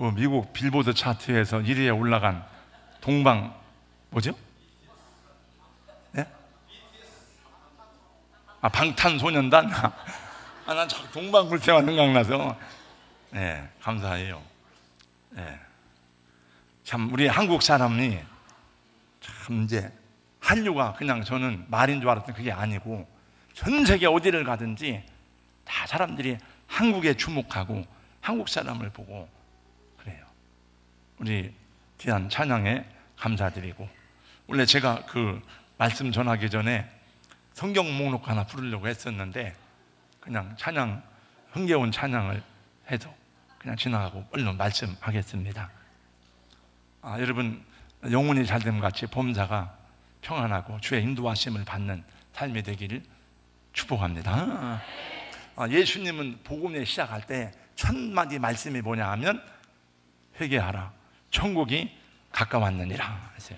미국 빌보드 차트에서 1위에 올라간 동방 뭐죠? 네? 방탄소년단? 난 자꾸 동방불태가 생각나서. 네, 감사해요. 네. 참 우리 한국 사람이 참 이제 한류가 그냥 저는 말인 줄 알았더니 그게 아니고 전 세계 어디를 가든지 다 사람들이 한국에 주목하고 한국 사람을 보고 그래요. 우리 귀한 찬양에 감사드리고, 원래 제가 그 말씀 전하기 전에 성경 목록 하나 부르려고 했었는데 그냥 찬양, 흥겨운 찬양을 해서 그냥 지나가고 얼른 말씀하겠습니다. 여러분 영혼이 잘됨 같이 범사가 평안하고 주의 인도하심을 받는 삶이 되기를 축복합니다. 예수님은 복음에 시작할 때 첫 마디 말씀이 뭐냐 하면 회개하라, 천국이 가까웠느니라 하세요.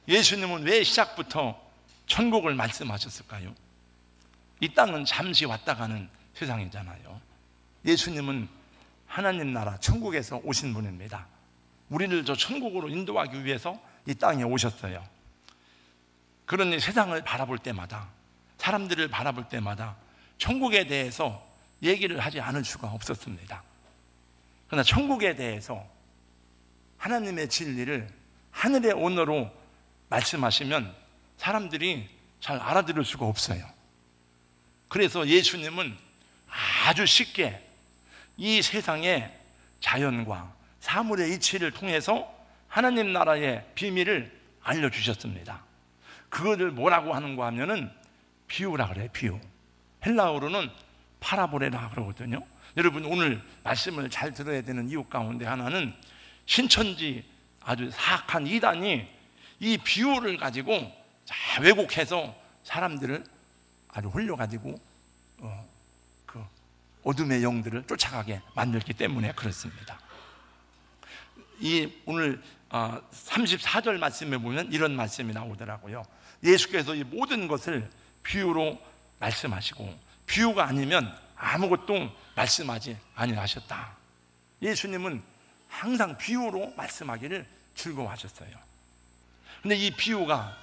예수님은 왜 시작부터 천국을 말씀하셨을까요? 이 땅은 잠시 왔다 가는 세상이잖아요. 예수님은 하나님 나라 천국에서 오신 분입니다. 우리를 저 천국으로 인도하기 위해서 이 땅에 오셨어요. 그러니 세상을 바라볼 때마다, 사람들을 바라볼 때마다 천국에 대해서 얘기를 하지 않을 수가 없었습니다. 그러나 천국에 대해서 하나님의 진리를 하늘의 언어로 말씀하시면 사람들이 잘 알아들을 수가 없어요. 그래서 예수님은 아주 쉽게 이 세상의 자연과 사물의 이치를 통해서 하나님 나라의 비밀을 알려주셨습니다. 그거를 뭐라고 하는가 하면은 비유라 그래요. 비유. 헬라어로는 파라보레라 그러거든요. 여러분 오늘 말씀을 잘 들어야 되는 이유 가운데 하나는 신천지 아주 사악한 이단이 이 비유를 가지고 왜곡해서 사람들을 아주 홀려가지고 그 어둠의 영들을 쫓아가게 만들기 때문에 그렇습니다. 이 오늘 34절 말씀에 보면 이런 말씀이 나오더라고요. 예수께서 이 모든 것을 비유로 말씀하시고 비유가 아니면 아무것도 말씀하지 아니하셨다. 예수님은 항상 비유로 말씀하기를 즐거워하셨어요. 근데 이 비유가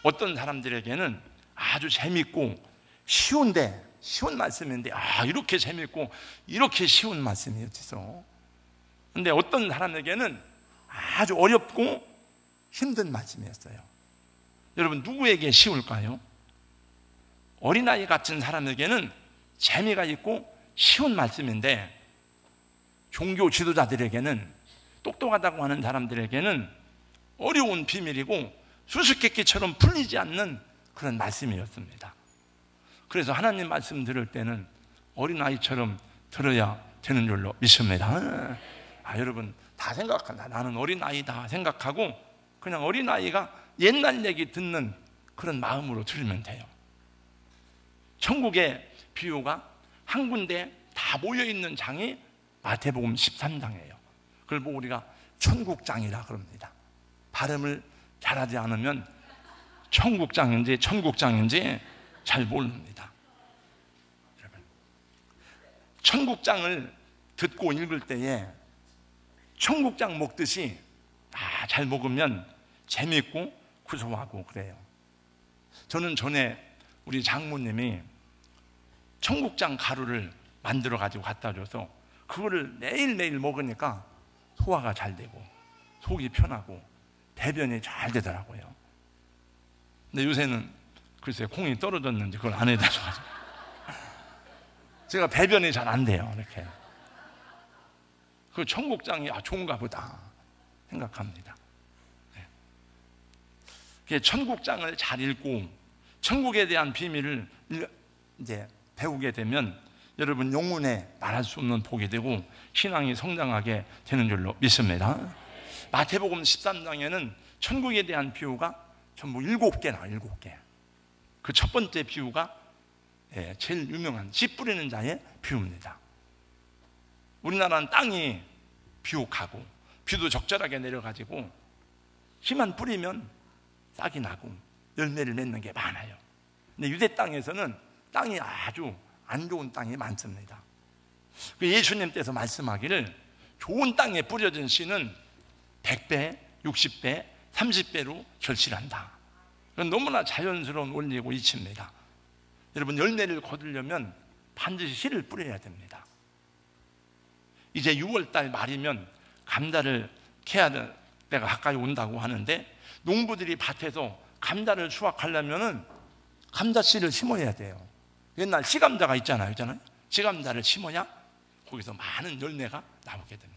어떤 사람들에게는 아주 재밌고 쉬운데, 쉬운 말씀인데 이렇게 재밌고 이렇게 쉬운 말씀이 어디서? 근데 어떤 사람에게는 아주 어렵고 힘든 말씀이었어요. 여러분 누구에게 쉬울까요? 어린아이 같은 사람에게는 재미가 있고 쉬운 말씀인데, 종교 지도자들에게는, 똑똑하다고 하는 사람들에게는 어려운 비밀이고 수수께끼처럼 풀리지 않는 그런 말씀이었습니다. 그래서 하나님 말씀 들을 때는 어린아이처럼 들어야 되는 줄로 믿습니다. 여러분 다 생각한다. 나는 어린아이다 생각하고 그냥 어린아이가 옛날 얘기 듣는 그런 마음으로 들으면 돼요. 천국의 비유가 한 군데 다 모여있는 장이 마태복음 13장이에요. 그걸 보고 우리가 천국장이라 그럽니다. 발음을 잘하지 않으면 천국장인지 천국장인지 잘 모릅니다. 천국장을 듣고 읽을 때에 천국장 먹듯이 다 잘 먹으면 재미있고 구수하고 그래요. 저는 전에 우리 장모님이 천국장 가루를 만들어 가지고 갖다 줘서 그거를 매일매일 먹으니까 소화가 잘 되고 속이 편하고 배변이 잘 되더라고요. 근데 요새는 글쎄 콩이 떨어졌는지 그걸 안 해다 줘가지고 제가 배변이 잘 안 돼요. 이렇게 그 천국장이 좋은가 보다 생각합니다. 네. 천국장을 잘 읽고 천국에 대한 비밀을 이제 배우게 되면 여러분 영혼에 말할 수 없는 복이 되고 신앙이 성장하게 되는 줄로 믿습니다. 마태복음 13장에는 천국에 대한 비유가 전부 7개나 7개. 그 첫 번째 비유가 제일 유명한 씨 뿌리는 자의 비유입니다. 우리나라는 땅이 비옥하고 비도 적절하게 내려가지고 씨만 뿌리면 싹이 나고 열매를 맺는 게 많아요. 근데 유대 땅에서는 땅이 아주 안 좋은 땅이 많습니다. 예수님 때서 말씀하기를 좋은 땅에 뿌려진 씨는 100배, 60배, 30배로 결실한다. 그건 너무나 자연스러운 원리고 이치입니다. 여러분, 열매를 거두려면 반드시 씨를 뿌려야 됩니다. 이제 6월달 말이면 감자를 캐야 될 때가 가까이 온다고 하는데, 농부들이 밭에서 감자를 수확하려면 감자 씨를 심어야 돼요. 옛날 씨감자가 있잖아요. 씨감자를 심어야 거기서 많은 열매가 나오게 됩니다.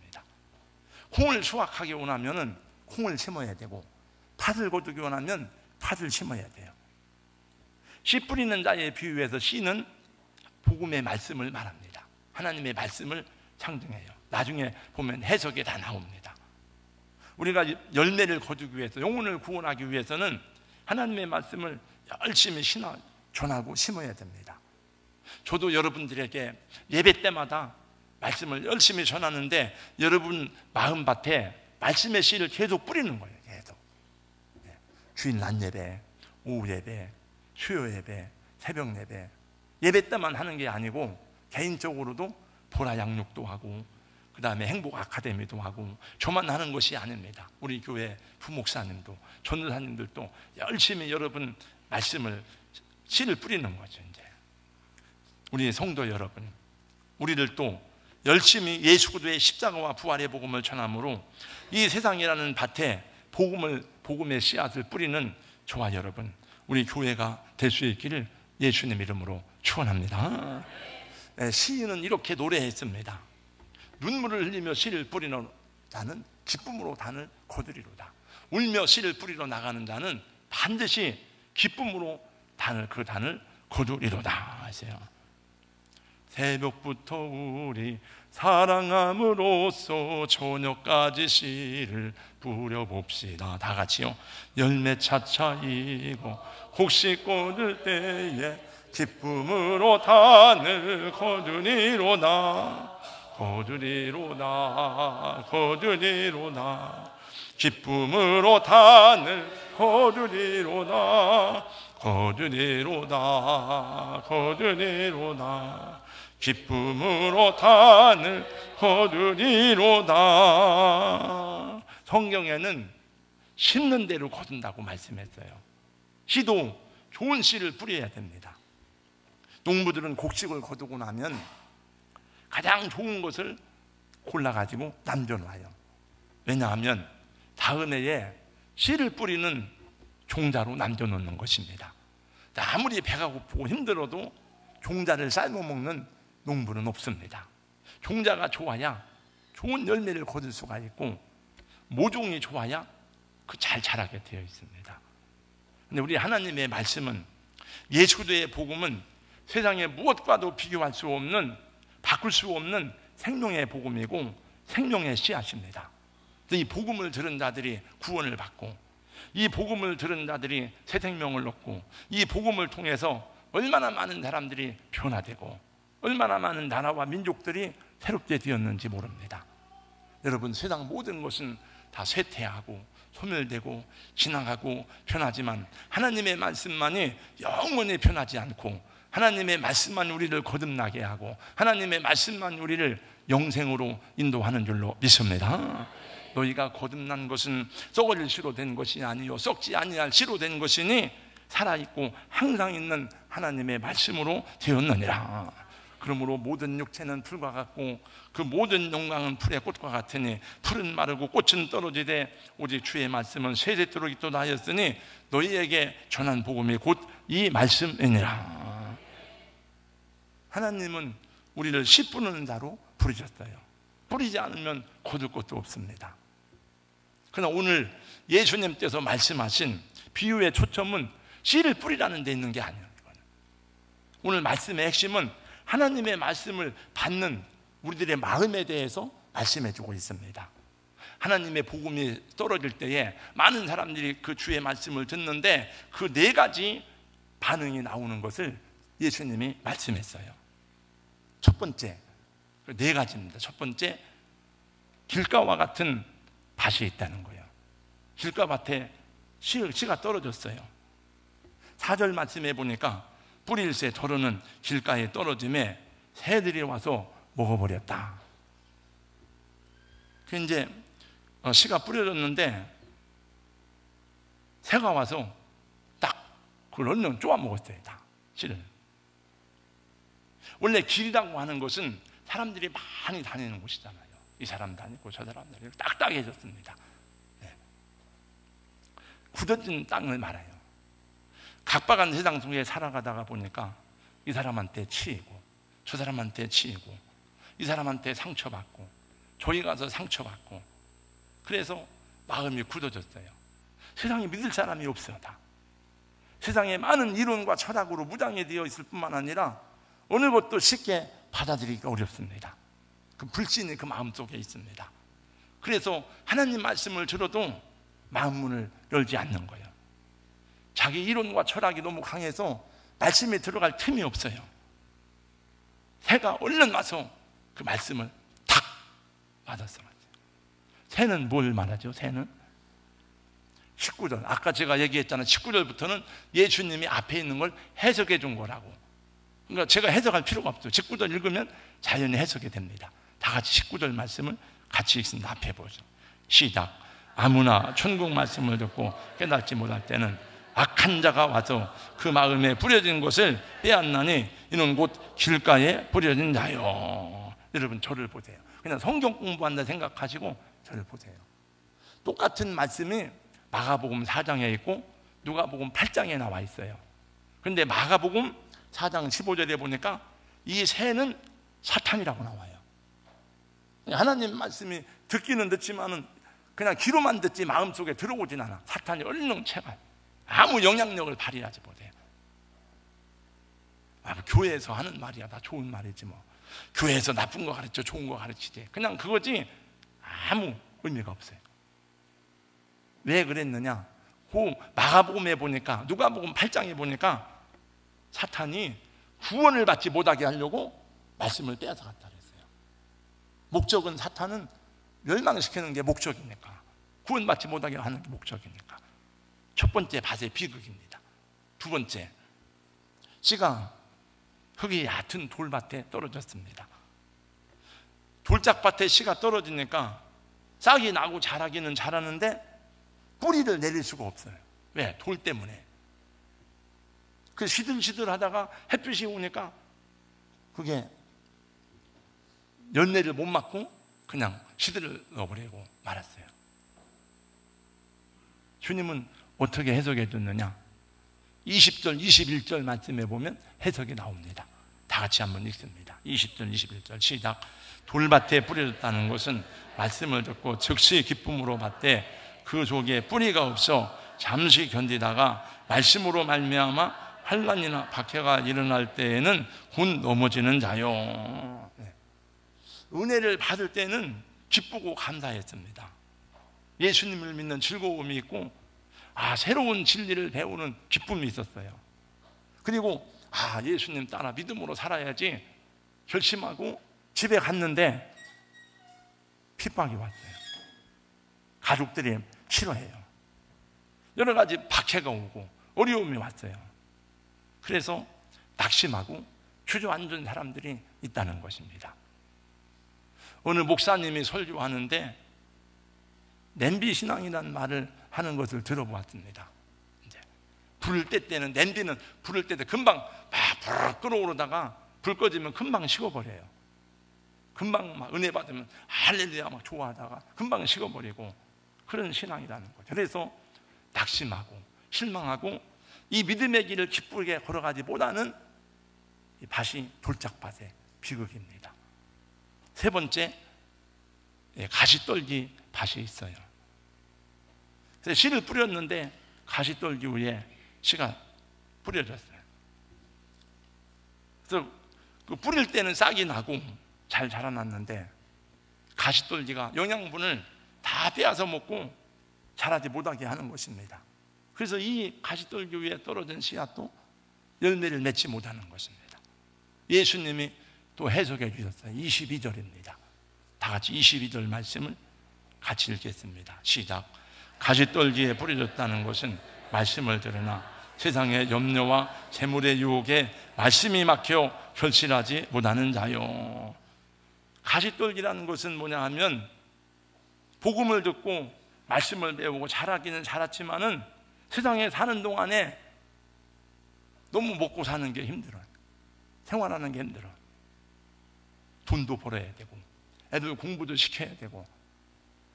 콩을 수확하기 원하면 콩을 심어야 되고, 팥을 거두기 원하면 팥을 심어야 돼요. 씨 뿌리는 자에 비유해서 씨는 복음의 말씀을 말합니다. 하나님의 말씀을 상징해요. 나중에 보면 해석에 다 나옵니다. 우리가 열매를 거두기 위해서, 영혼을 구원하기 위해서는 하나님의 말씀을 열심히 전하고 심어야 됩니다. 저도 여러분들에게 예배 때마다 말씀을 열심히 전하는데, 여러분 마음밭에 말씀의 씨를 계속 뿌리는 거예요. 계속. 주일 낮 예배, 오후 예배, 수요 예배, 새벽 예배, 예배 때만 하는 게 아니고 개인적으로도 보라 양육도 하고, 그 다음에 행복 아카데미도 하고, 저만 하는 것이 아닙니다. 우리 교회 부목사님도, 전도사님들도 열심히 여러분 말씀을, 씨를 뿌리는 거죠. 이제 우리 성도 여러분, 우리들도 열심히 예수 그리스도의 십자가와 부활의 복음을 전함으로 이 세상이라는 밭에 복음의 씨앗을 뿌리는 저와 여러분, 우리 교회가 될 수 있기를 예수님 이름으로 축원합니다. 시인은 이렇게 노래했습니다. 눈물을 흘리며 씨를 뿌리는 자는 기쁨으로 단을 거두리로다. 울며 씨를 뿌리러 나가는 자는 반드시 기쁨으로 그 단을 거두리로다 하세요. 새벽부터 우리 사랑함으로써 저녁까지 씨를 뿌려봅시다. 다 같이요. 열매 차차이고 혹시 꽂을 때에 기쁨으로 단을 거두리로다. 거두리로다. 거두리로다. 기쁨으로 단을 거두리로다. 거두리로다. 거두리로다. 기쁨으로 단을 거두리로다. 성경에는 심는 대로 거둔다고 말씀했어요. 씨도 좋은 씨를 뿌려야 됩니다. 농부들은 곡식을 거두고 나면 가장 좋은 것을 골라가지고 남겨놔요. 왜냐하면 다음 해에 씨를 뿌리는 종자로 남겨놓는 것입니다. 아무리 배가 고프고 힘들어도 종자를 삶아먹는 농부는 없습니다. 종자가 좋아야 좋은 열매를 거둘 수가 있고, 모종이 좋아야 잘 자라게 되어 있습니다. 근데 우리 하나님의 말씀은, 예수 그리스도의 복음은 세상에 무엇과도 비교할 수 없는, 바꿀 수 없는 생명의 복음이고 생명의 씨앗입니다. 이 복음을 들은 자들이 구원을 받고, 이 복음을 들은 자들이 새 생명을 얻고, 이 복음을 통해서 얼마나 많은 사람들이 변화되고 얼마나 많은 나라와 민족들이 새롭게 되었는지 모릅니다. 여러분, 세상 모든 것은 다 쇠퇴하고 소멸되고 지나가고 변하지만 하나님의 말씀만이 영원히 변하지 않고, 하나님의 말씀만 우리를 거듭나게 하고 하나님의 말씀만 우리를 영생으로 인도하는 줄로 믿습니다. 너희가 거듭난 것은 썩어질 씨로 된 것이 아니요 썩지 아니할 씨로 된 것이니 살아있고 항상 있는 하나님의 말씀으로 되었느니라. 그러므로 모든 육체는 풀과 같고 그 모든 영광은 풀의 꽃과 같으니 풀은 마르고 꽃은 떨어지되 오직 주의 말씀은 세세토록 있도다 하였으니 너희에게 전한 복음이 곧 이 말씀이니라. 하나님은 우리를 씨 뿌리는 자로 부르셨어요. 뿌리지 않으면 거둘 것도 없습니다. 그러나 오늘 예수님께서 말씀하신 비유의 초점은 씨를 뿌리라는 데 있는 게 아니에요. 오늘 말씀의 핵심은 하나님의 말씀을 받는 우리들의 마음에 대해서 말씀해 주고 있습니다. 하나님의 복음이 떨어질 때에 많은 사람들이 그 주의 말씀을 듣는데 그 네 가지 반응이 나오는 것을 예수님이 말씀했어요. 첫 번째, 네 가지입니다. 첫 번째, 길가와 같은 밭이 있다는 거예요. 길가밭에 씨가 떨어졌어요. 4절 말씀해 보니까 뿌릴새 더러는 길가에 떨어짐에 새들이 와서 먹어버렸다. 그 이제 씨가 뿌려졌는데 새가 와서 딱 그걸 얼른 쪼아 먹었어요. 다 씨를. 원래 길이라고 하는 것은 사람들이 많이 다니는 곳이잖아요. 이 사람 다니고 저 사람 다니고 딱딱해졌습니다. 네. 굳어진 땅을 말아요. 각박한 세상 속에 살아가다가 보니까 이 사람한테 치이고 저 사람한테 치이고 이 사람한테 상처받고 저기 가서 상처받고 그래서 마음이 굳어졌어요. 세상에 믿을 사람이 없어요. 다 세상에 많은 이론과 철학으로 무장이 되어 있을 뿐만 아니라 어느 것도 쉽게 받아들이기가 어렵습니다. 그 불신이 그 마음속에 있습니다. 그래서 하나님 말씀을 들어도 마음문을 열지 않는 거예요. 자기 이론과 철학이 너무 강해서 말씀에 들어갈 틈이 없어요. 새가 얼른 와서 그 말씀을 탁 맞았어. 새는 뭘 말하죠? 새는 19절, 아까 제가 얘기했잖아요. 19절부터는 예수님이 앞에 있는 걸 해석해 준 거라고. 그러니까 제가 해석할 필요가 없어요. 19절 읽으면 자연히 해석이 됩니다. 다 같이 19절 말씀을 같이 읽습니다. 앞에 보죠. 시작. 아무나 천국 말씀을 듣고 깨닫지 못할 때는 악한 자가 와서 그 마음에 뿌려진 것을 빼앗나니 이는 곧 길가에 뿌려진 자요. 여러분 저를 보세요. 그냥 성경 공부한다 생각하시고 저를 보세요. 똑같은 말씀이 마가복음 4장에 있고 누가복음 8장에 나와 있어요. 그런데 마가복음 4장 15절에 보니까 이 새는 사탄이라고 나와요. 하나님 말씀이 듣기는 듣지만은 그냥 귀로만 듣지 마음속에 들어오진 않아. 사탄이 얼른 채가 아무 영향력을 발휘하지 못해요. 교회에서 하는 말이야. 다 좋은 말이지 뭐. 교회에서 나쁜 거 가르쳐 좋은 거 가르치지. 그냥 그거지 아무 의미가 없어요. 왜 그랬느냐? 그 마가복음에 보니까 누가복음 8장에 보니까 사탄이 구원을 받지 못하게 하려고 말씀을 빼앗아갔다 그랬어요. 목적은 사탄은 멸망시키는 게 목적이니까, 구원받지 못하게 하는 게 목적이니까. 첫 번째 밭의 비극입니다. 두 번째, 씨가 흙이 얕은 돌밭에 떨어졌습니다. 돌짝밭에 씨가 떨어지니까 싹이 나고 자라기는 자라는데 뿌리를 내릴 수가 없어요. 왜? 돌 때문에. 그 시들시들 하다가 햇빛이 오니까 그게 열매를 못 맞고 그냥 시들어버리고 말았어요. 주님은 어떻게 해석해 줬느냐? 20절, 21절 말씀에 보면 해석이 나옵니다. 다 같이 한번 읽습니다. 20절, 21절 시작. 돌밭에 뿌려졌다는 것은 말씀을 듣고 즉시 기쁨으로 받되 그 속에 뿌리가 없어 잠시 견디다가 말씀으로 말미암아 환난이나 박해가 일어날 때에는 곧 넘어지는 자요. 은혜를 받을 때는 기쁘고 감사했습니다. 예수님을 믿는 즐거움이 있고 새로운 진리를 배우는 기쁨이 있었어요. 그리고 예수님 따라 믿음으로 살아야지 결심하고 집에 갔는데 핍박이 왔어요. 가족들이 싫어해요. 여러 가지 박해가 오고 어려움이 왔어요. 그래서 낙심하고 주저앉은 사람들이 있다는 것입니다. 어느 목사님이 설교하는데 냄비 신앙이라는 말을 하는 것을 들어보았습니다. 이제 불을 뗄 때는, 냄비는 불을 뗄 때 금방 막 불 끓어오르다가 불 꺼지면 금방 식어버려요. 금방 막 은혜 받으면 할렐루야 막 좋아하다가 금방 식어버리고 그런 신앙이라는 거죠. 그래서 낙심하고 실망하고 이 믿음의 길을 기쁘게 걸어가지 못하는 이 밭이 돌짝밭의 비극입니다. 세 번째, 가시떨기 밭이 있어요. 그래서 씨를 뿌렸는데 가시떨기 위에 씨가 뿌려졌어요. 그래서 그 뿌릴 때는 싹이 나고 잘 자라났는데 가시떨기가 영양분을 다 빼앗아 먹고 자라지 못하게 하는 것입니다. 그래서 이 가시떨기 위에 떨어진 씨앗도 열매를 맺지 못하는 것입니다. 예수님이 또 해석해 주셨어요. 22절입니다. 다 같이 22절 말씀을 같이 읽겠습니다. 시작. 가시떨기에 뿌려졌다는 것은 말씀을 들으나 세상의 염려와 재물의 유혹에 말씀이 막혀 결실하지 못하는 자요. 가시떨기라는 것은 뭐냐 하면 복음을 듣고 말씀을 배우고 자라기는 자랐지만은 세상에 사는 동안에 너무 먹고 사는 게 힘들어요. 생활하는 게 힘들어. 돈도 벌어야 되고 애들 공부도 시켜야 되고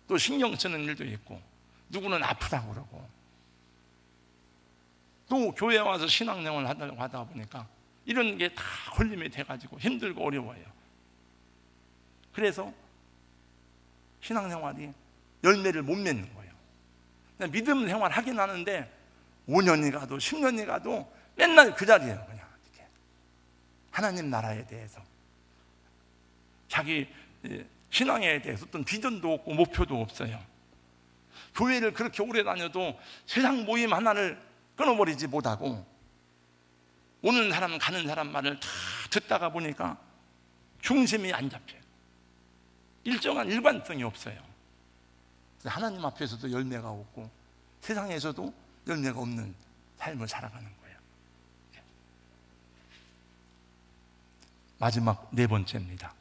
또 신경 쓰는 일도 있고 누구는 아프다고 그러고 또 교회 와서 신앙생활을 하다 보니까 이런 게 다 걸림이 돼가지고 힘들고 어려워요. 그래서 신앙생활이 열매를 못 맺는 거예요. 그냥 믿음 생활 하긴 하는데 5년이 가도 10년이 가도 맨날 그 자리예요. 그냥 이렇게 하나님 나라에 대해서 자기 신앙에 대해서 어떤 비전도 없고 목표도 없어요. 교회를 그렇게 오래 다녀도 세상 모임 하나를 끊어버리지 못하고 오는 사람 가는 사람 말을 다 듣다가 보니까 중심이 안 잡혀요. 일정한 일관성이 없어요. 하나님 앞에서도 열매가 없고 세상에서도 열매가 없는 삶을 살아가는 거예요. 마지막 네 번째입니다.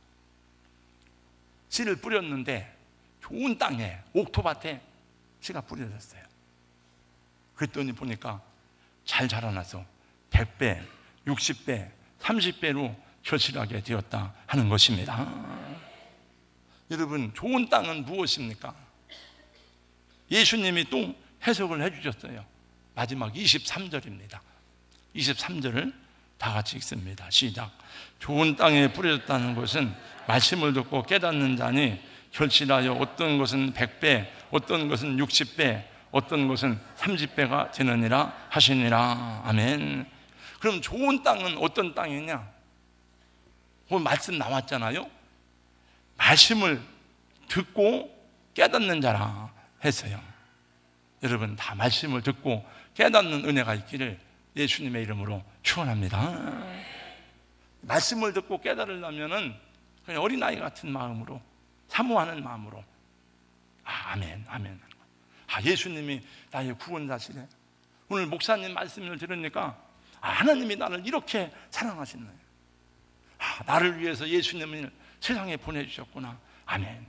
씨를 뿌렸는데 좋은 땅에 옥토밭에 씨가 뿌려졌어요. 그랬더니 보니까 잘 자라나서 100배, 60배, 30배로 결실하게 되었다 하는 것입니다. 여러분, 좋은 땅은 무엇입니까? 예수님이 또 해석을 해주셨어요. 마지막 23절입니다. 23절을 다 같이 읽습니다. 시작. 좋은 땅에 뿌려졌다는 것은 말씀을 듣고 깨닫는 자니 결실하여 어떤 것은 100배, 어떤 것은 60배, 어떤 것은 30배가 되느니라 하시니라. 아멘. 그럼 좋은 땅은 어떤 땅이냐? 오늘 말씀 나왔잖아요. 말씀을 듣고 깨닫는 자라 했어요. 여러분, 다 말씀을 듣고 깨닫는 은혜가 있기를 예수님의 이름으로 축원합니다. 말씀을 듣고 깨달으려면은 그냥 어린아이 같은 마음으로, 사모하는 마음으로, 아멘, 아멘. 예수님이 나의 구원자시래. 오늘 목사님 말씀을 들으니까 하나님이 나를 이렇게 사랑하시네. 나를 위해서 예수님을 세상에 보내주셨구나. 아멘.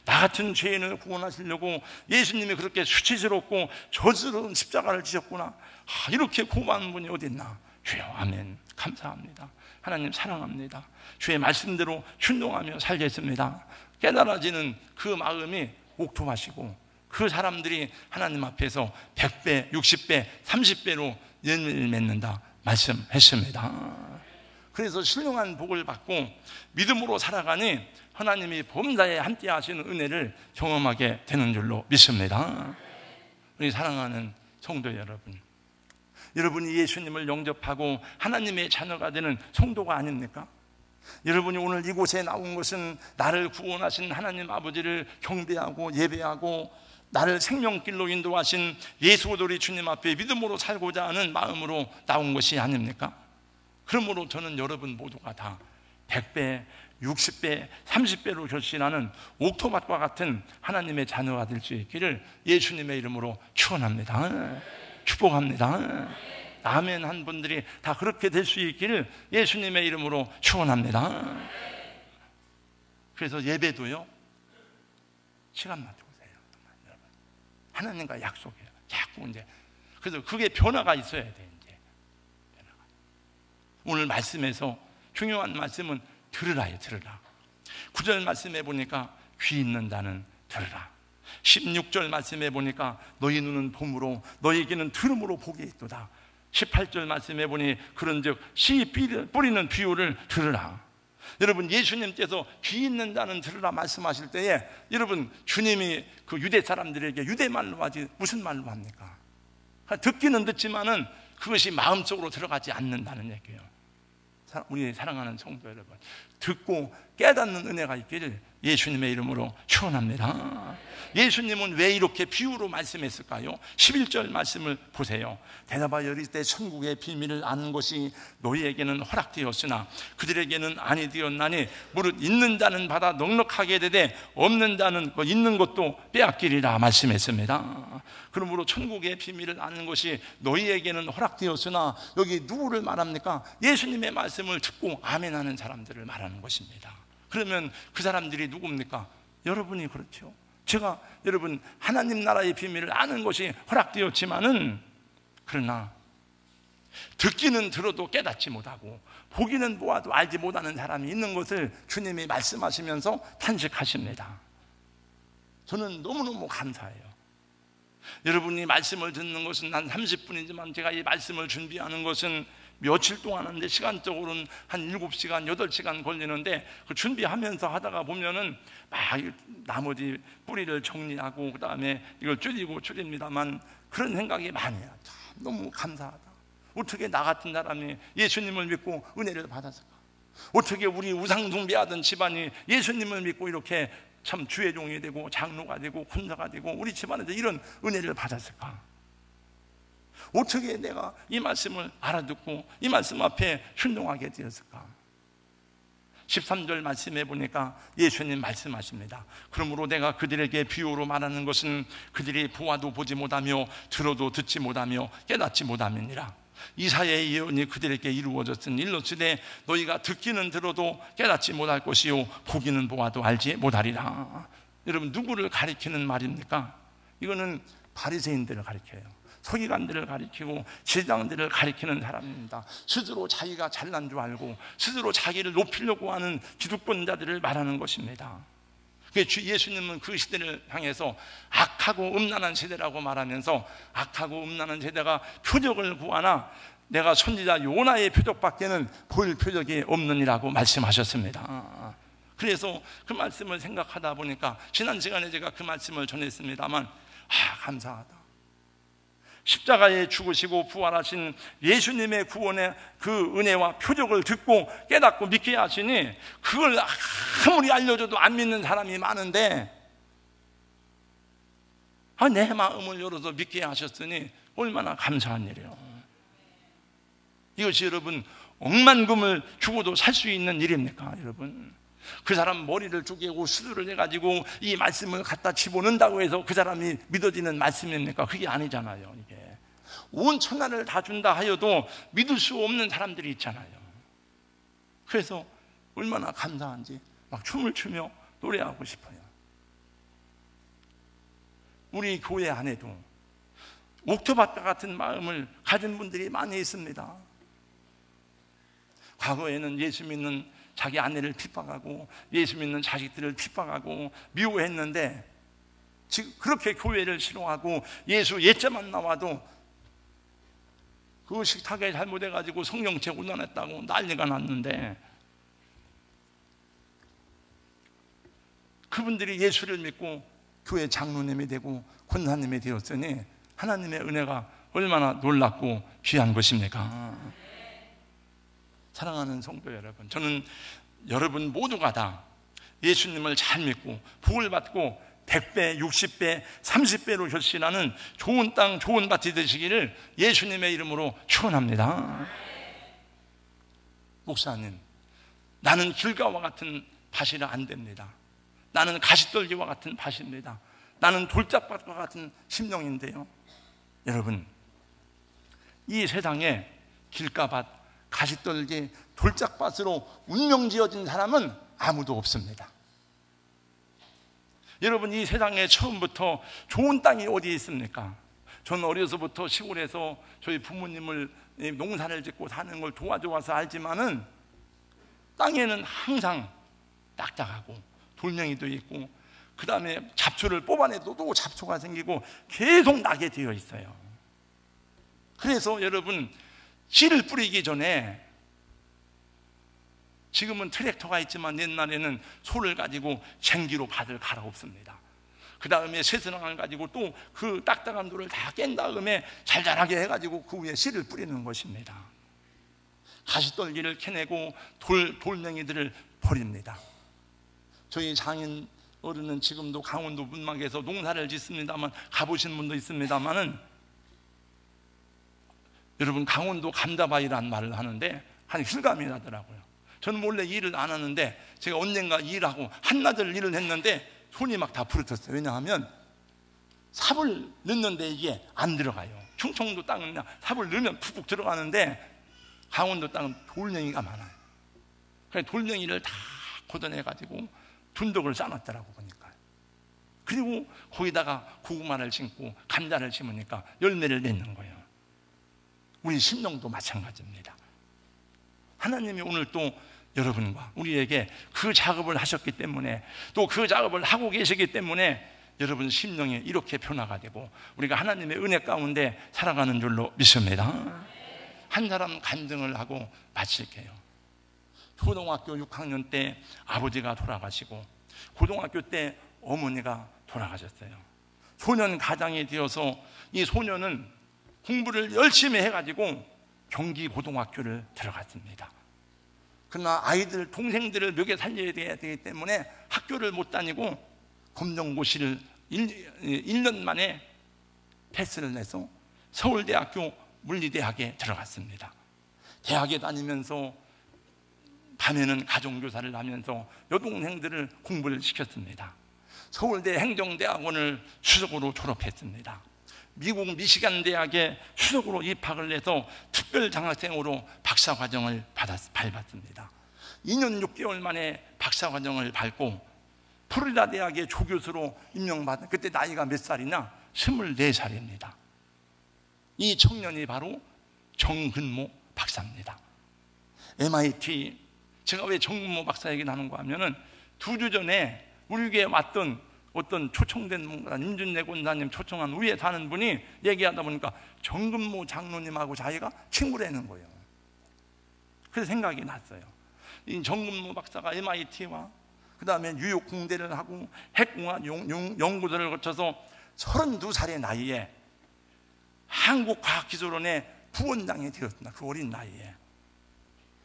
나 같은 죄인을 구원하시려고 예수님이 그렇게 수치스럽고 저주스러운 십자가를 지셨구나. 이렇게 고마운 분이 어디 있나. 주여, 아멘. 감사합니다. 하나님 사랑합니다. 주의 말씀대로 순종하며 살겠습니다. 깨달아지는 그 마음이 옥토밭이고 그 사람들이 하나님 앞에서 100배, 60배, 30배로 열매를 맺는다 말씀했습니다. 그래서 신령한 복을 받고 믿음으로 살아가니 하나님이 범사에 함께 하시는 은혜를 경험하게 되는 줄로 믿습니다. 우리 사랑하는 성도 여러분, 여러분이 예수님을 영접하고 하나님의 자녀가 되는 성도가 아닙니까? 여러분이 오늘 이곳에 나온 것은 나를 구원하신 하나님 아버지를 경배하고 예배하고 나를 생명길로 인도하신 예수오도리 주님 앞에 믿음으로 살고자 하는 마음으로 나온 것이 아닙니까? 그러므로 저는 여러분 모두가 다 100배, 60배, 30배로 결실하는 옥토밭과 같은 하나님의 자녀가 될 수 있기를 예수님의 이름으로 축원합니다. 축복합니다. 아멘 한 분들이 다 그렇게 될 수 있기를 예수님의 이름으로 축원합니다. 그래서 예배도요, 시간만 두세요. 하나님과 약속해요. 자꾸 이제 그래서 그게 변화가 있어야 돼. 이제 변화가. 오늘 말씀에서 중요한 말씀은 들으라요. 들으라. 9절 말씀에 보니까 귀 있는 자는 들으라. 16절 말씀에 보니까 너희 눈은 봄으로 너희 귀는 들음으로 복이 있도다. 18절 말씀에 보니 그런즉 씨 뿌리는 비유를 들으라. 여러분, 예수님께서 귀 있는 자는 들으라 말씀하실 때에 여러분, 주님이 그 유대 사람들에게 유대말로 하지 무슨 말로 합니까? 듣기는 듣지만은 그것이 마음속으로 들어가지 않는다는 얘기예요. 우리 사랑하는 성도 여러분, 듣고 깨닫는 은혜가 있기를 예수님의 이름으로 축원합니다. 예수님은 왜 이렇게 비유로 말씀했을까요? 11절 말씀을 보세요. 대답하여 이르되 천국의 비밀을 아는 것이 너희에게는 허락되었으나 그들에게는 아니 되었나니 무릇 있는 자는 받아 넉넉하게 되되 없는 자는 있는 것도 빼앗기리라 말씀했습니다. 그러므로 천국의 비밀을 아는 것이 너희에게는 허락되었으나 여기 누구를 말합니까? 예수님의 말씀을 듣고 아멘하는 사람들을 말하는 것입니다. 그러면 그 사람들이 누굽니까? 여러분이 그렇죠. 제가 여러분 하나님 나라의 비밀을 아는 것이 허락되었지만은, 그러나 듣기는 들어도 깨닫지 못하고 보기는 보아도 알지 못하는 사람이 있는 것을 주님이 말씀하시면서 탄식하십니다. 저는 너무너무 감사해요. 여러분이 말씀을 듣는 것은 한 30분이지만 제가 이 말씀을 준비하는 것은 며칠 동안 하는데 시간적으로는 한 7시간, 8시간 걸리는데, 그 준비하면서 하다가 보면은 막 나머지 뿌리를 정리하고 그 다음에 이걸 줄입니다만 그런 생각이 많이 해요. 참 너무 감사하다. 어떻게 나 같은 사람이 예수님을 믿고 은혜를 받았을까? 어떻게 우리 우상 숭배하던 집안이 예수님을 믿고 이렇게 참 주의 종이 되고 장로가 되고 군사가 되고 우리 집안에서 이런 은혜를 받았을까? 어떻게 내가 이 말씀을 알아듣고 이 말씀 앞에 순종하게 되었을까? 13절 말씀해 보니까 예수님 말씀하십니다. 그러므로 내가 그들에게 비유로 말하는 것은 그들이 보아도 보지 못하며 들어도 듣지 못하며 깨닫지 못함이니라. 이사야의 예언이 그들에게 이루어졌으니 일러스되 너희가 듣기는 들어도 깨닫지 못할 것이요 보기는 보아도 알지 못하리라. 여러분, 누구를 가리키는 말입니까? 이거는 바리새인들을 가리켜요. 서기관들을 가리키고 제사장들을 가리키는 사람입니다. 스스로 자기가 잘난 줄 알고 스스로 자기를 높이려고 하는 기득권자들을 말하는 것입니다. 예수님은 그 시대를 향해서 악하고 음란한 세대라고 말하면서, 악하고 음란한 세대가 표적을 구하나 내가 선지자 요나의 표적밖에는 보일 표적이 없느니라고 말씀하셨습니다. 그래서 그 말씀을 생각하다 보니까 지난 시간에 제가 그 말씀을 전했습니다만, 감사하다. 십자가에 죽으시고 부활하신 예수님의 구원의 그 은혜와 표적을 듣고 깨닫고 믿게 하시니, 그걸 아무리 알려줘도 안 믿는 사람이 많은데 내 마음을 열어서 믿게 하셨으니 얼마나 감사한 일이에요. 이것이 여러분 억만금을 주고도 살 수 있는 일입니까? 여러분, 그 사람 머리를 쪼개고 수두를 해가지고 이 말씀을 갖다 집어넣는다고 해서 그 사람이 믿어지는 말씀입니까? 그게 아니잖아요. 이게 온 천하를 다 준다 하여도 믿을 수 없는 사람들이 있잖아요. 그래서 얼마나 감사한지 막 춤을 추며 노래하고 싶어요. 우리 교회 안에도 옥토밭과 같은 마음을 가진 분들이 많이 있습니다. 과거에는 예수 믿는 자기 아내를 핍박하고 예수 믿는 자식들을 핍박하고 미워했는데, 지금 그렇게 교회를 싫어하고 예수 예자만 나와도 그 식탁에 잘못해가지고 성령체 혼란했다고 난리가 났는데, 그분들이 예수를 믿고 교회 장로님이 되고 권사님이 되었으니 하나님의 은혜가 얼마나 놀랍고 귀한 것입니까? 사랑하는 성도 여러분, 저는 여러분 모두가 다 예수님을 잘 믿고 복을 받고 100배, 60배, 30배로 결실하는 좋은 땅, 좋은 밭이 되시기를 예수님의 이름으로 축원합니다. 목사님, 나는 길가와 같은 밭이라 안 됩니다. 나는 가시떨기와 같은 밭입니다. 나는 돌짝밭과 같은 심령인데요. 여러분, 이 세상에 길가밭, 가시떨기, 돌짝밭으로 운명지어진 사람은 아무도 없습니다. 여러분, 이 세상에 처음부터 좋은 땅이 어디 있습니까? 저는 어려서부터 시골에서 저희 부모님을 농사를 짓고 사는 걸 도와줘서 알지만은 땅에는 항상 딱딱하고 돌멩이도 있고 그 다음에 잡초를 뽑아내도 또 잡초가 생기고 계속 나게 되어 있어요. 그래서 여러분, 씨를 뿌리기 전에, 지금은 트랙터가 있지만 옛날에는 소를 가지고 쟁기로 밭을 갈아엎습니다. 그 다음에 쇠스랑을 가지고 또 그 딱딱한 돌을 다 깬 다음에 잘잘하게 해가지고 그 위에 씨를 뿌리는 것입니다. 가시떨기를 캐내고 돌멩이들을 버립니다. 저희 장인 어른은 지금도 강원도 문막에서 농사를 짓습니다만, 가보신 분도 있습니다만은, 여러분, 강원도 감다바위라는 말을 하는데 한 실감이 나더라고요. 저는 원래 일을 안 하는데 제가 언젠가 일하고 한나절 일을 했는데 손이 막 다 부러졌어요. 왜냐하면 삽을 넣는데 이게 안 들어가요. 충청도 땅은 그냥 삽을 넣으면 푹푹 들어가는데 강원도 땅은 돌멩이가 많아요. 그래서 돌멩이를 다 걷어내가지고 둔덕을 쌓았더라고 보니까. 그리고 거기다가 고구마를 심고 감자를 심으니까 열매를 맺는 거예요. 우리 심령도 마찬가지입니다. 하나님이 오늘 또 여러분과 우리에게 그 작업을 하셨기 때문에, 또 그 작업을 하고 계시기 때문에 여러분 심령이 이렇게 변화가 되고 우리가 하나님의 은혜 가운데 살아가는 줄로 믿습니다. 한 사람 간증을 하고 마칠게요. 초등학교 6학년 때 아버지가 돌아가시고 고등학교 때 어머니가 돌아가셨어요. 소년 가장이 되어서 이 소년은 공부를 열심히 해가지고 경기 고등학교를 들어갔습니다. 그러나 아이들 동생들을 먹여 살려야 되기 때문에 학교를 못 다니고 검정고시를 1년 만에 패스를 내서 서울대학교 물리대학에 들어갔습니다. 대학에 다니면서 밤에는 가정교사를 하면서 여동생들을 공부를 시켰습니다. 서울대 행정대학원을 수석으로 졸업했습니다. 미국 미시간 대학에 수석으로 입학을 해서 특별장학생으로 박사과정을 밟았습니다. 2년 6개월 만에 박사과정을 밟고 플로리다 대학의 조교수로 임명받은, 그때 나이가 몇 살이나 24살입니다. 이 청년이 바로 정근모 박사입니다. MIT, 제가 왜 정근모 박사 얘기 나누는가 하면은 2주 전에 우리 교회에 왔던 어떤 초청된 분과 임준래 권사님 초청한 위에 사는 분이 얘기하다 보니까 정근모 장로님하고 자기가 친구라는 거예요. 그래서 생각이 났어요. 이 정근모 박사가 MIT와 그 다음에 뉴욕 공대를 하고 핵공학 연구소를 거쳐서 32살의 나이에 한국과학기술원의 부원장이 되었습니다. 그 어린 나이에.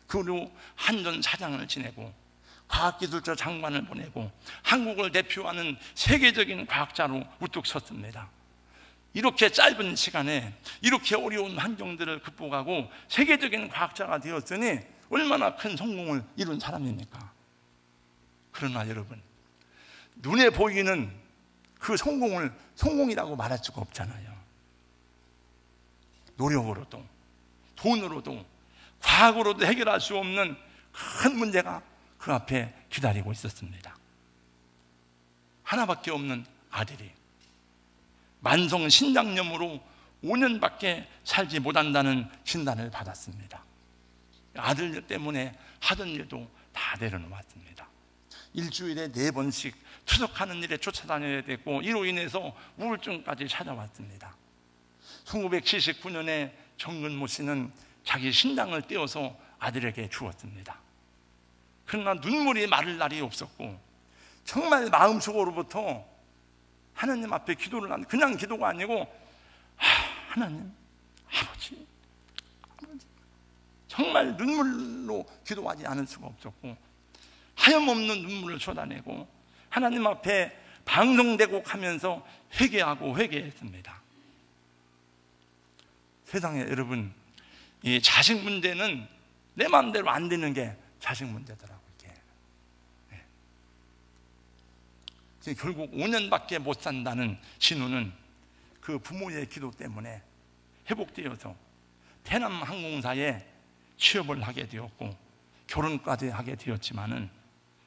그리고 한전 사장을 지내고 과학기술처 장관을 보내고 한국을 대표하는 세계적인 과학자로 우뚝 섰습니다. 이렇게 짧은 시간에 이렇게 어려운 환경들을 극복하고 세계적인 과학자가 되었으니 얼마나 큰 성공을 이룬 사람입니까? 그러나 여러분, 눈에 보이는 그 성공을 성공이라고 말할 수가 없잖아요. 노력으로도 돈으로도 과학으로도 해결할 수 없는 큰 문제가 그 앞에 기다리고 있었습니다. 하나밖에 없는 아들이 만성 신장염으로 5년밖에 살지 못한다는 진단을 받았습니다. 아들 때문에 하던 일도 다 내려놓았습니다. 일주일에 4번씩 투석하는 일에 쫓아다녀야 됐고 이로 인해서 우울증까지 찾아왔습니다. 1979년에 정근모 씨는 자기 신장을 떼어서 아들에게 주었습니다. 그러나 눈물이 마를 날이 없었고 정말 마음속으로부터 하나님 앞에 기도를 하는, 그냥 기도가 아니고 하나님, 아버지 정말 눈물로 기도하지 않을 수가 없었고 하염없는 눈물을 쏟아내고 하나님 앞에 방송대곡 하면서 회개하고 회개했습니다. 세상에 여러분, 이 자식 문제는 내 마음대로 안 되는 게 자식 문제더라고요. 이게. 결국 5년밖에 못 산다는 신우는 그 부모의 기도 때문에 회복되어서 대남항공사에 취업을 하게 되었고 결혼까지 하게 되었지만은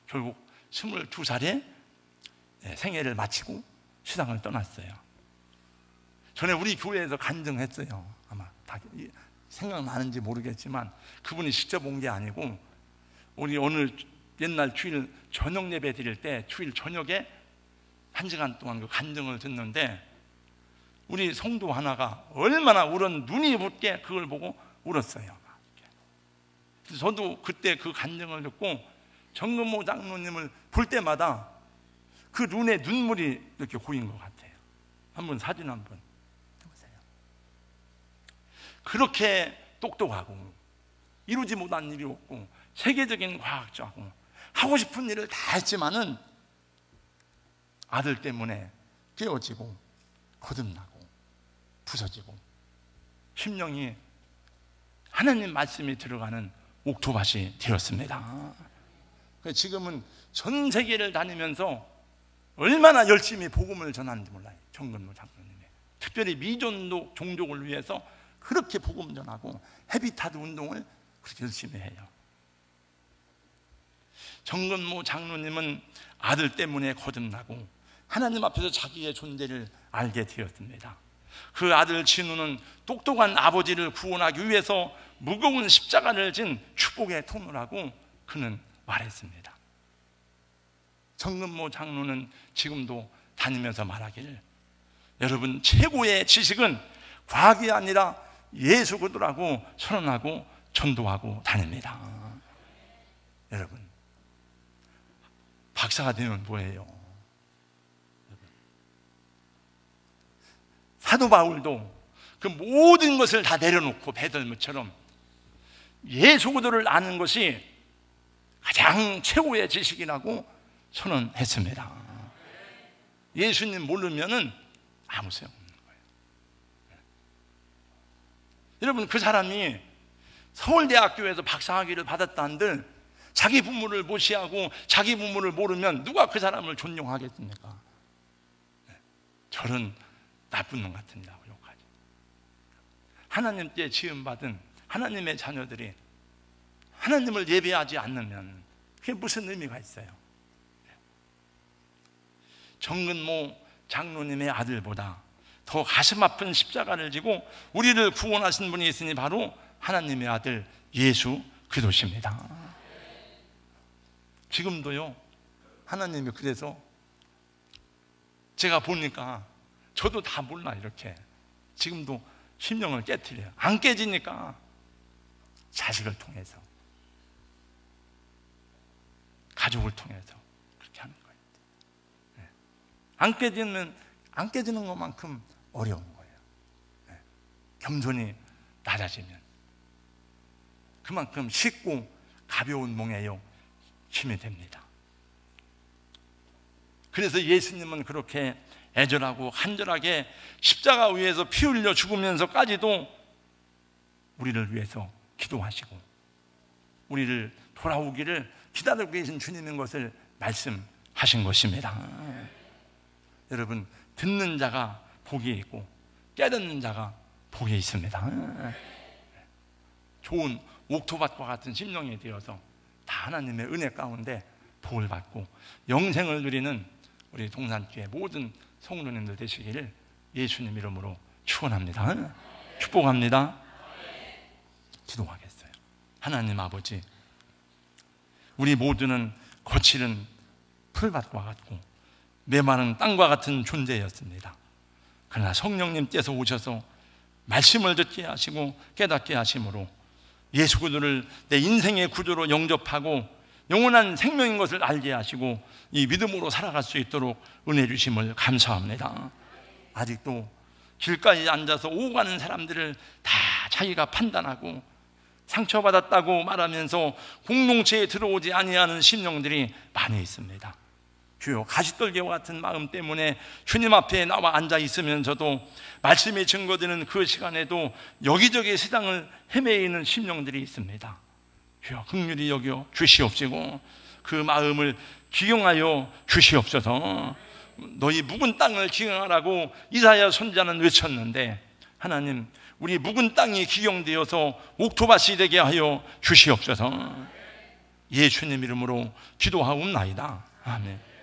결국 22살에 생애를 마치고 세상을 떠났어요. 전에 우리 교회에서 간증했어요. 아마 다 생각나는지 모르겠지만 그분이 직접 온 게 아니고 우리 어느 옛날 주일 저녁 예배 드릴 때 주일 저녁에 1시간 동안 그 간증을 듣는데 우리 성도 하나가 얼마나 눈이 붓게 그걸 보고 울었어요. 그래서 저도 그때 그 간증을 듣고 정근모 장로님을 볼 때마다 그 눈에 눈물이 이렇게 고인 것 같아요. 한번 사진 한번 해보세요. 그렇게 똑똑하고 이루지 못한 일이 없고 세계적인 과학자고 하고 싶은 일을 다 했지만은 아들 때문에 깨어지고 거듭나고 부서지고 심령이 하나님 말씀이 들어가는 옥토밭이 되었습니다. 지금은 전 세계를 다니면서 얼마나 열심히 복음을 전하는지 몰라요. 정근모 장로님이 특별히 미전도 종족을 위해서 그렇게 복음 전하고 헤비타드 운동을 그렇게 열심히 해요. 정근모 장로님은 아들 때문에 거듭나고 하나님 앞에서 자기의 존재를 알게 되었습니다. 그 아들 진우는 똑똑한 아버지를 구원하기 위해서 무거운 십자가를 진 축복의 통로라고 그는 말했습니다. 정근모 장로는 지금도 다니면서 말하기를, 여러분, 최고의 지식은 과학이 아니라 예수 그리스도라고 선언하고 전도하고 다닙니다. 여러분, 박사가 되면 뭐예요? 사도 바울도 그 모든 것을 다 내려놓고 배들무처럼 예수 그리스도를 아는 것이 가장 최고의 지식이라고 선언했습니다. 예수님 모르면은 아무 소용없는 거예요. 여러분, 그 사람이 서울대학교에서 박사학위를 받았다 한들 자기 부모를 무시하고 자기 부모를 모르면 누가 그 사람을 존경하겠습니까? 저런 나쁜 놈 같은다고 욕하죠. 하나님께 지음받은 하나님의 자녀들이 하나님을 예배하지 않으면 그게 무슨 의미가 있어요? 정근모 장로님의 아들보다 더 가슴 아픈 십자가를 지고 우리를 구원하신 분이 있으니 바로 하나님의 아들 예수 그리스도십니다. 지금도요, 하나님이 그래서 제가 보니까 저도 다 몰라, 이렇게 지금도 심령을 깨트려요. 안 깨지니까 자식을 통해서, 가족을 통해서 그렇게 하는 거예요. 네. 안 깨지는 것만큼 어려운 거예요. 네. 겸손히 낮아지면 그만큼 쉽고 가벼운 몽에요 힘이 됩니다. 그래서 예수님은 그렇게 애절하고 간절하게 십자가 위에서 피 흘려 죽으면서까지도 우리를 위해서 기도하시고 우리를 돌아오기를 기다리고 계신 주님인 것을 말씀하신 것입니다. 여러분, 듣는 자가 복이 있고 깨닫는 자가 복이 있습니다. 좋은 옥토밭과 같은 심령이 되어서 다 하나님의 은혜 가운데 복을 받고 영생을 누리는 우리 동산교회 모든 성도님들 되시기를 예수님 이름으로 축원합니다. 축복합니다. 기도하겠어요. 하나님 아버지, 우리 모두는 거칠은 풀밭과 같고 메마른 땅과 같은 존재였습니다. 그러나 성령님께서 오셔서 말씀을 듣게 하시고 깨닫게 하심으로 예수 그리스도를 내 인생의 구조로 영접하고 영원한 생명인 것을 알게 하시고 이 믿음으로 살아갈 수 있도록 은혜 주심을 감사합니다. 아직도 길가에 앉아서 오고 가는 사람들을 다 자기가 판단하고 상처받았다고 말하면서 공동체에 들어오지 아니하는 심령들이 많이 있습니다. 주여, 가시떨기와 같은 마음 때문에 주님 앞에 나와 앉아 있으면서도 말씀이 증거되는 그 시간에도 여기저기 세상을 헤매이는 심령들이 있습니다. 주여, 긍휼히 여겨 주시옵시고 그 마음을 기경하여 주시옵소서. 너희 묵은 땅을 기경하라고 이사야 선지자는 외쳤는데 하나님, 우리 묵은 땅이 기경되어서 옥토밭이 되게 하여 주시옵소서. 예수님 이름으로 기도하옵나이다. 아멘.